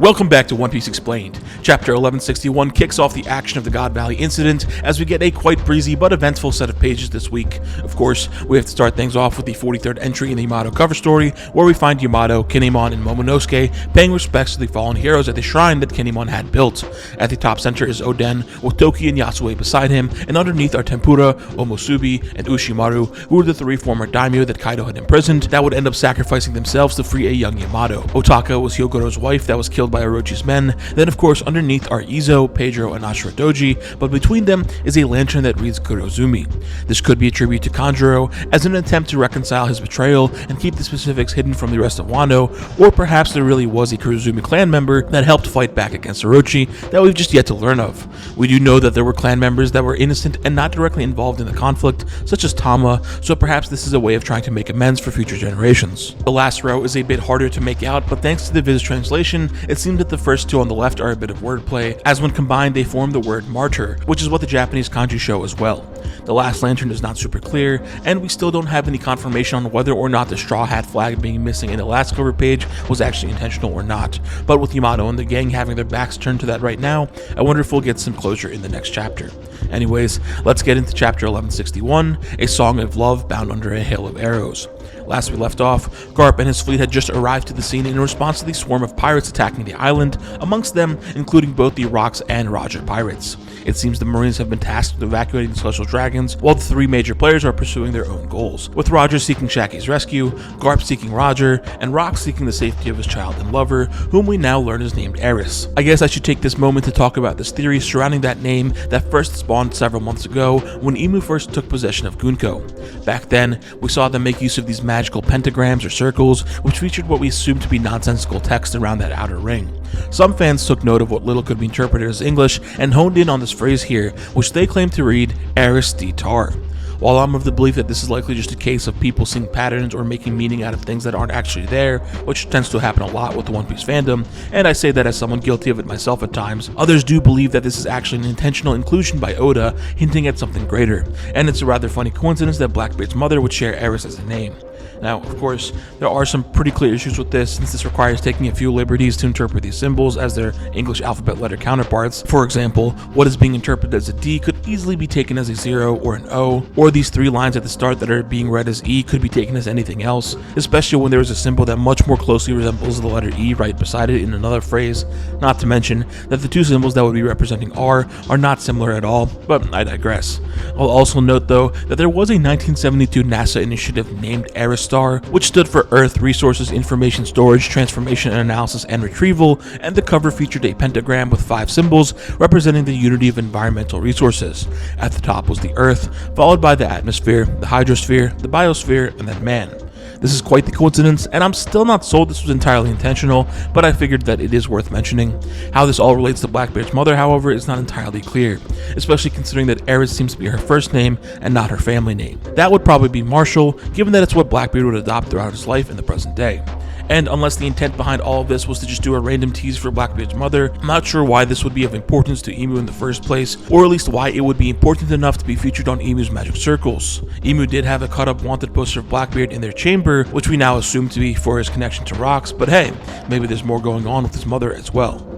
Welcome back to One Piece Explained. Chapter 1161 kicks off the action of the God Valley incident as we get a quite breezy but eventful set of pages this week. Of course, we have to start things off with the 43rd entry in the Yamato cover story, where we find Yamato, Kinemon, and Momonosuke paying respects to the fallen heroes at the shrine that Kinemon had built. At the top center is Oden, with Toki and Yasue beside him, and underneath are Tempura, Omusubi, and Ushimaru, who were the three former daimyo that Kaido had imprisoned that would end up sacrificing themselves to free a young Yamato. Otaka was Hyogoro's wife that was killed by Orochi's men. Then of course underneath are Izo, Pedro, and Ashura Doji, but between them is a lantern that reads Kurozumi. This could be a tribute to Kanjuro as an attempt to reconcile his betrayal and keep the specifics hidden from the rest of Wano, or perhaps there really was a Kurozumi clan member that helped fight back against Orochi that we've just yet to learn of. We do know that there were clan members that were innocent and not directly involved in the conflict, such as Tama, so perhaps this is a way of trying to make amends for future generations. The last row is a bit harder to make out, but thanks to the Viz translation, it seems that the first two on the left are a bit of wordplay, as when combined they form the word martyr, which is what the Japanese kanji show as well. The last lantern is not super clear, and we still don't have any confirmation on whether or not the straw hat flag being missing in the last cover page was actually intentional or not. But with Yamato and the gang having their backs turned to that right now, I wonder if we'll get some closure in the next chapter. Anyways, let's get into chapter 1161, a song of love bound under a hail of arrows. Last we left off, Garp and his fleet had just arrived to the scene in response to the swarm of pirates attacking the island, amongst them including both the Rocks and Roger pirates. It seems the Marines have been tasked with evacuating the Celestial Dragons, while the three major players are pursuing their own goals, with Roger seeking Shaki's rescue, Garp seeking Roger, and Rock seeking the safety of his child and lover, whom we now learn is named Eris. I guess I should take this moment to talk about this theory surrounding that name that first spawned several months ago when Imu first took possession of Gunko. Back then, we saw them make use of these magical pentagrams or circles, which featured what we assumed to be nonsensical text around that outer ring. Some fans took note of what little could be interpreted as English and honed in on this phrase here, which they claim to read Eris D Tar. While I'm of the belief that this is likely just a case of people seeing patterns or making meaning out of things that aren't actually there, which tends to happen a lot with the One Piece fandom, and I say that as someone guilty of it myself at times, others do believe that this is actually an intentional inclusion by Oda, hinting at something greater, and it's a rather funny coincidence that Blackbeard's mother would share Eris as a name. Now, of course, there are some pretty clear issues with this, since this requires taking a few liberties to interpret these symbols as their English alphabet letter counterparts. For example, what is being interpreted as a D could easily be taken as a 0 or an O, or these three lines at the start that are being read as E could be taken as anything else, especially when there is a symbol that much more closely resembles the letter E right beside it in another phrase, not to mention that the two symbols that would be representing R are not similar at all, but I digress. I'll also note though that there was a 1972 NASA initiative named Aristar, which stood for Earth Resources Information Storage, Transformation, Analysis, and Retrieval, and the cover featured a pentagram with 5 symbols representing the unity of environmental resources. At the top was the Earth, followed by the atmosphere, the hydrosphere, the biosphere, and then man. This is quite the coincidence, and I'm still not sold this was entirely intentional, but I figured that it is worth mentioning. How this all relates to Blackbeard's mother, however, is not entirely clear, especially considering that Eris seems to be her first name and not her family name. That would probably be Marshall, given that it's what Blackbeard would adopt throughout his life in the present day. And unless the intent behind all of this was to just do a random tease for Blackbeard's mother, I'm not sure why this would be of importance to Imu in the first place, or at least why it would be important enough to be featured on Imu's magic circles. Imu did have a cut-up wanted poster of Blackbeard in their chamber, which we now assume to be for his connection to Rocks, but hey, maybe there's more going on with his mother as well.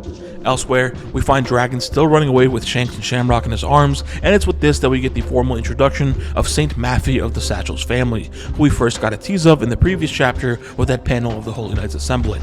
Elsewhere, we find Dragon still running away with Shanks and Shamrock in his arms, and it's with this that we get the formal introduction of Saint Maffei of the Satchel's family, who we first got a tease of in the previous chapter with that panel of the Holy Knights assembling.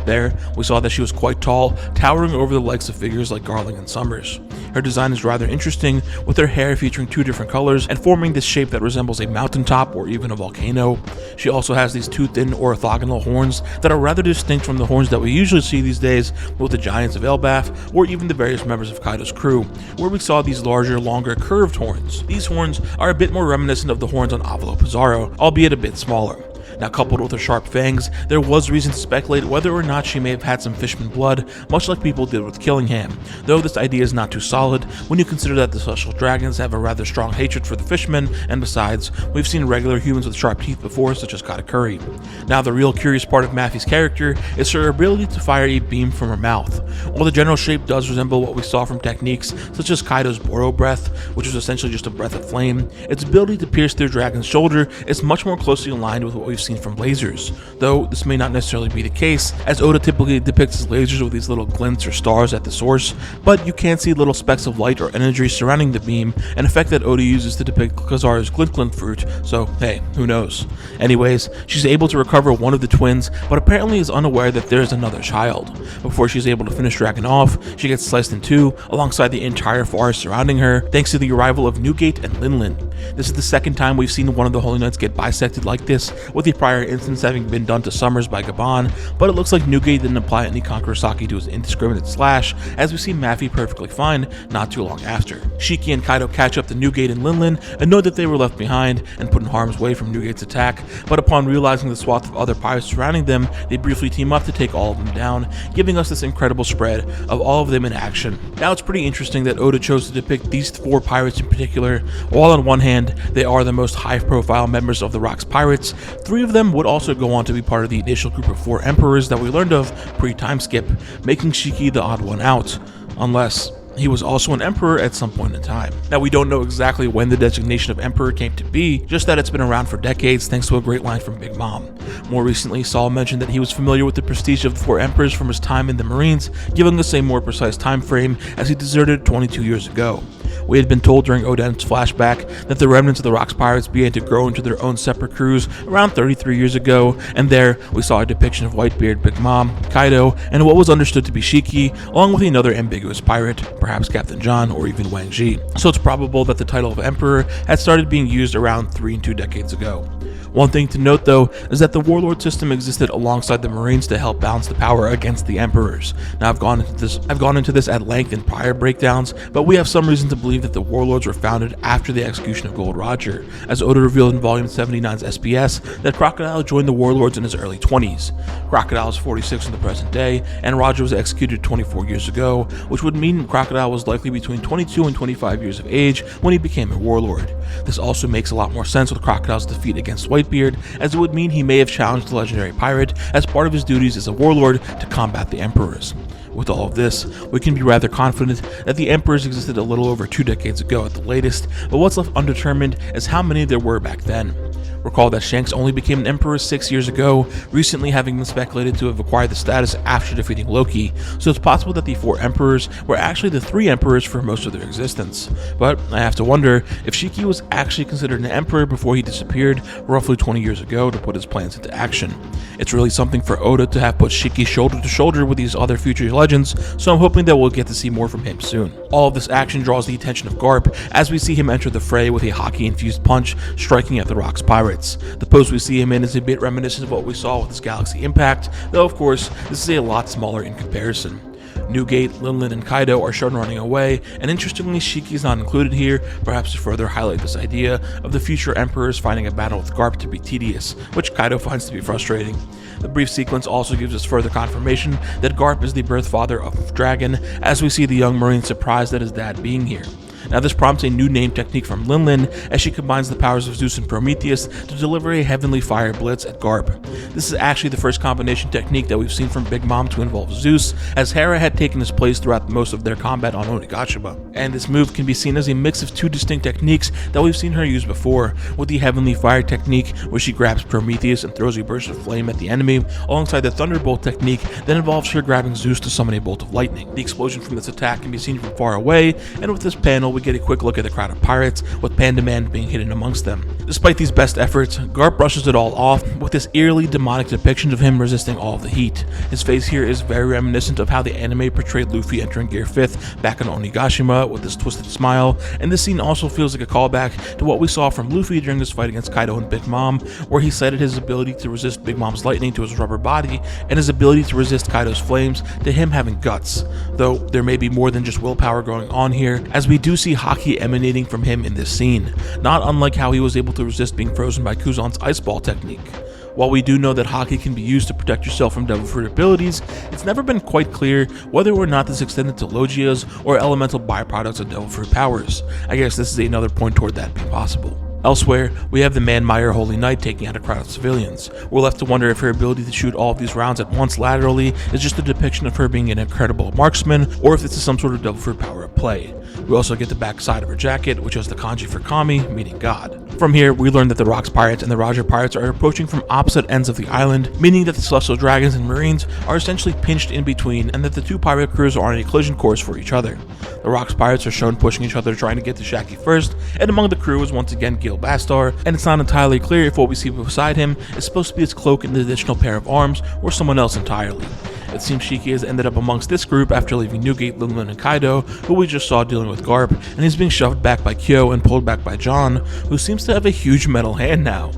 There, we saw that she was quite tall, towering over the likes of figures like Garling and Summers. Her design is rather interesting, with her hair featuring 2 different colors and forming this shape that resembles a mountaintop or even a volcano. She also has these 2 thin orthogonal horns that are rather distinct from the horns that we usually see these days with the giants of Elbaf or even the various members of Kaido's crew, where we saw these larger, longer, curved horns. These horns are a bit more reminiscent of the horns on Avalo Pizarro, albeit a bit smaller. Now, coupled with her sharp fangs, there was reason to speculate whether or not she may have had some fishman blood, much like people did with Killingham, though this idea is not too solid when you consider that the Celestial Dragons have a rather strong hatred for the fishmen, and besides, we've seen regular humans with sharp teeth before, such as Katakuri. Now, the real curious part of Maffei's character is her ability to fire a beam from her mouth. While the general shape does resemble what we saw from techniques such as Kaido's Boro breath, which was essentially just a breath of flame, its ability to pierce through Dragon's shoulder is much more closely aligned with what we've seen seen from lasers, though this may not necessarily be the case, as Oda typically depicts his lasers with these little glints or stars at the source, but you can see little specks of light or energy surrounding the beam, an effect that Oda uses to depict Kizaru's glint glint fruit, so hey, who knows. Anyways, she's able to recover one of the twins, but apparently is unaware that there's another child. Before she's able to finish dragging off, she gets sliced in two, alongside the entire forest surrounding her, thanks to the arrival of Newgate and Linlin. This is the second time we've seen one of the Holy Knights get bisected like this, with the prior instance having been done to Summers by Gaban, but it looks like Newgate didn't apply any Kankurosaki to his indiscriminate slash, as we see Maffy perfectly fine not too long after. Shiki and Kaido catch up to Newgate and Linlin and know that they were left behind and put in harm's way from Newgate's attack, but upon realizing the swath of other pirates surrounding them, they briefly team up to take all of them down, giving us this incredible spread of all of them in action. Now it's pretty interesting that Oda chose to depict these four pirates in particular. While on one hand, they are the most high-profile members of the Rock's Pirates, three of them would also go on to be part of the initial group of four emperors that we learned of pre-time skip, making Shiki the odd one out, unless he was also an emperor at some point in time. Now, we don't know exactly when the designation of emperor came to be, just that it's been around for decades thanks to a great line from Big Mom. More recently, Saul mentioned that he was familiar with the prestige of the four emperors from his time in the Marines, giving us a more precise time frame as he deserted 22 years ago. We had been told during Oden's flashback that the remnants of the Rock's Pirates began to grow into their own separate crews around 33 years ago, and there we saw a depiction of Whitebeard, Big Mom, Kaido, and what was understood to be Shiki, along with another ambiguous pirate, perhaps Captain John or even Wang Ji. So it's probable that the title of Emperor had started being used around 3 and 2 decades ago. One thing to note though is that the warlord system existed alongside the Marines to help balance the power against the emperors. Now I've gone into this at length in prior breakdowns, but we have some reason to believe that the warlords were founded after the execution of Gold Roger, as Oda revealed in Volume 79's SPS that Crocodile joined the warlords in his early 20s. Crocodile is 46 in the present day, and Roger was executed 24 years ago, which would mean Crocodile was likely between 22 and 25 years of age when he became a warlord. This also makes a lot more sense with Crocodile's defeat against Whitebeard, as it would mean he may have challenged the legendary pirate as part of his duties as a warlord to combat the emperors. With all of this, we can be rather confident that the emperors existed a little over 2 decades ago at the latest, but what's left undetermined is how many there were back then. Recall that Shanks only became an emperor 6 years ago, recently having been speculated to have acquired the status after defeating Loki, so it's possible that the 4 emperors were actually the 3 emperors for most of their existence. But I have to wonder if Shiki was actually considered an emperor before he disappeared roughly 20 years ago to put his plans into action. It's really something for Oda to have put Shiki shoulder to shoulder with these other future legends, so I'm hoping that we'll get to see more from him soon. All of this action draws the attention of Garp as we see him enter the fray with a hockey-infused punch striking at the Rock's Pirates. The pose we see him in is a bit reminiscent of what we saw with his Galaxy Impact, though of course this is a lot smaller in comparison. Newgate, Linlin, and Kaido are shown running away, and interestingly Shiki is not included here, perhaps to further highlight this idea of the future emperors finding a battle with Garp to be tedious, which Kaido finds to be frustrating. The brief sequence also gives us further confirmation that Garp is the birth father of Dragon, as we see the young Marine surprised at his dad being here. Now this prompts a new name technique from Linlin as she combines the powers of Zeus and Prometheus to deliver a heavenly fire blitz at Garp. This is actually the first combination technique that we've seen from Big Mom to involve Zeus, as Hera had taken his place throughout most of their combat on Onigashima. And this move can be seen as a mix of 2 distinct techniques that we've seen her use before, with the heavenly fire technique where she grabs Prometheus and throws a burst of flame at the enemy, alongside the thunderbolt technique that involves her grabbing Zeus to summon a bolt of lightning. The explosion from this attack can be seen from far away, and with this panel we get a quick look at the crowd of pirates, with Panda Man being hidden amongst them. Despite these best efforts, Garp brushes it all off with this eerily demonic depiction of him resisting all of the heat. His face here is very reminiscent of how the anime portrayed Luffy entering Gear 5th back on Onigashima with this twisted smile, and this scene also feels like a callback to what we saw from Luffy during his fight against Kaido and Big Mom, where he cited his ability to resist Big Mom's lightning to his rubber body, and his ability to resist Kaido's flames to him having guts, though there may be more than just willpower going on here, as we do see hockey emanating from him in this scene, not unlike how he was able to resist being frozen by Kuzan's ice ball technique. While we do know that hockey can be used to protect yourself from devil fruit abilities, it's never been quite clear whether or not this extended to Logias or elemental byproducts of devil fruit powers. I guess this is another point toward that being possible. Elsewhere, we have the Man-Meyer Holy Knight taking out a crowd of civilians. We're left to wonder if her ability to shoot all of these rounds at once laterally is just a depiction of her being an incredible marksman, or if this is some sort of devil fruit power at play. We also get the back side of her jacket, which has the kanji for Kami, meaning God. From here, we learn that the Rocks Pirates and the Roger Pirates are approaching from opposite ends of the island, meaning that the Celestial Dragons and Marines are essentially pinched in between, and that the two pirate crews are on a collision course for each other. The Rocks Pirates are shown pushing each other trying to get to Shaggy first, and among the crew is once again Gil Bastar, and it's not entirely clear if what we see beside him is supposed to be his cloak and the additional pair of arms, or someone else entirely. It seems Shiki has ended up amongst this group after leaving Newgate, Linlin, and Kaido, who we just saw dealing with Garp, and he's being shoved back by Kyo and pulled back by John, who seems to have a huge metal hand now.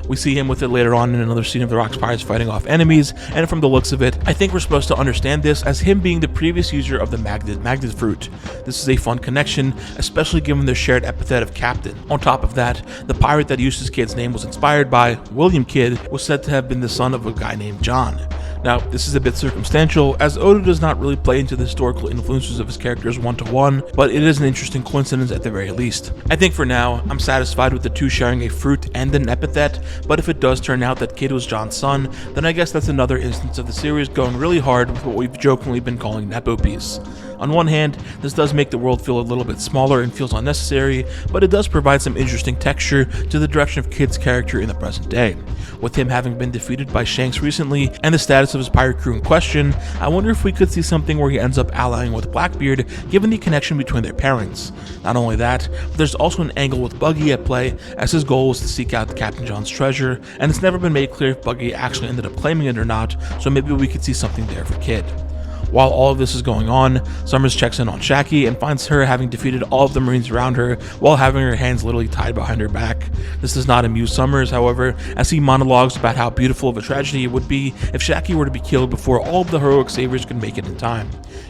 We see him with it later on in another scene of the Rocks Pirates fighting off enemies, and from the looks of it, I think we're supposed to understand this as him being the previous user of the Magnet fruit. This is a fun connection, especially given their shared epithet of Captain. On top of that, the pirate that Eustace Kidd's name was inspired by, William Kidd, was said to have been the son of a guy named John. Now, this is a bit circumstantial, as Oda does not really play into the historical influences of his characters one-to-one, but it is an interesting coincidence at the very least. I think for now, I'm satisfied with the two sharing a fruit and an epithet, but if it does turn out that Kidd was John's son, then I guess that's another instance of the series going really hard with what we've jokingly been calling Nepo piece. On one hand, this does make the world feel a little bit smaller and feels unnecessary, but it does provide some interesting texture to the direction of Kidd's character in the present day. With him having been defeated by Shanks recently, and the status of his pirate crew in question, I wonder if we could see something where he ends up allying with Blackbeard, given the connection between their parents. Not only that, but there's also an angle with Buggy at play, as his goal was to seek out Captain John's treasure, and it's never been made clear if Buggy actually ended up claiming it or not, so maybe we could see something there for Kidd. While all of this is going on, Summers checks in on Shaki and finds her having defeated all of the Marines around her while having her hands literally tied behind her back. This does not amuse Summers, however, as he monologues about how beautiful of a tragedy it would be if Shaki were to be killed before all of the heroic saviors could make it in time.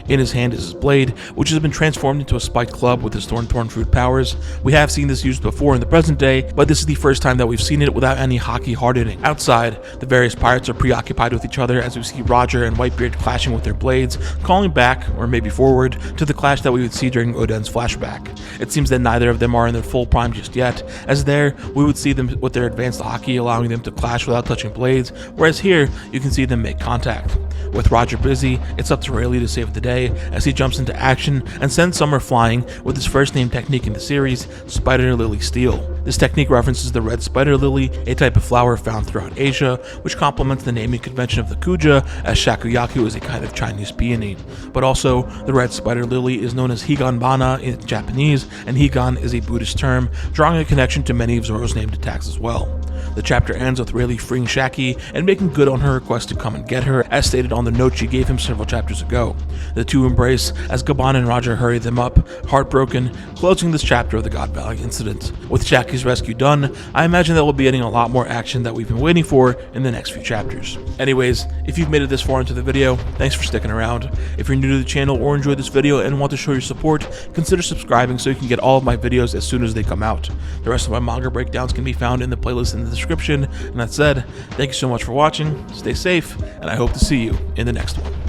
In his hand is his blade, which has been transformed into a spiked club with his thorn fruit powers. We have seen this used before in the present day, but this is the first time that we've seen it without any hockey hardening. Outside, the various pirates are preoccupied with each other as we see Roger and Whitebeard clashing with their blades, calling back, or maybe forward, to the clash that we would see during Oden's flashback. It seems that neither of them are in their full prime just yet, as there, we would see them with their advanced hockey allowing them to clash without touching blades, whereas here, you can see them make contact. With Roger busy, it's up to Rayleigh to save the day as he jumps into action and sends Summer flying with his first name technique in the series, Spider Lily Steel. This technique references the red spider lily, a type of flower found throughout Asia, which complements the naming convention of the Kuja, as shakuyaku is a kind of Chinese peony. But also, the red spider lily is known as Higanbana in Japanese, and Higan is a Buddhist term, drawing a connection to many of Zoro's named attacks as well. The chapter ends with Rayleigh freeing Shaki and making good on her request to come and get her, as stated on the note she gave him several chapters ago. The two embrace as Gaban and Roger hurry them up, heartbroken, closing this chapter of the God Valley incident. With Shaki's rescue done, I imagine that we'll be getting a lot more action that we've been waiting for in the next few chapters. Anyways, if you've made it this far into the video, thanks for sticking around. If you're new to the channel or enjoyed this video and want to show your support, consider subscribing so you can get all of my videos as soon as they come out. The rest of my manga breakdowns can be found in the playlist in the description. And that said, thank you so much for watching, stay safe, and I hope to see you in the next one.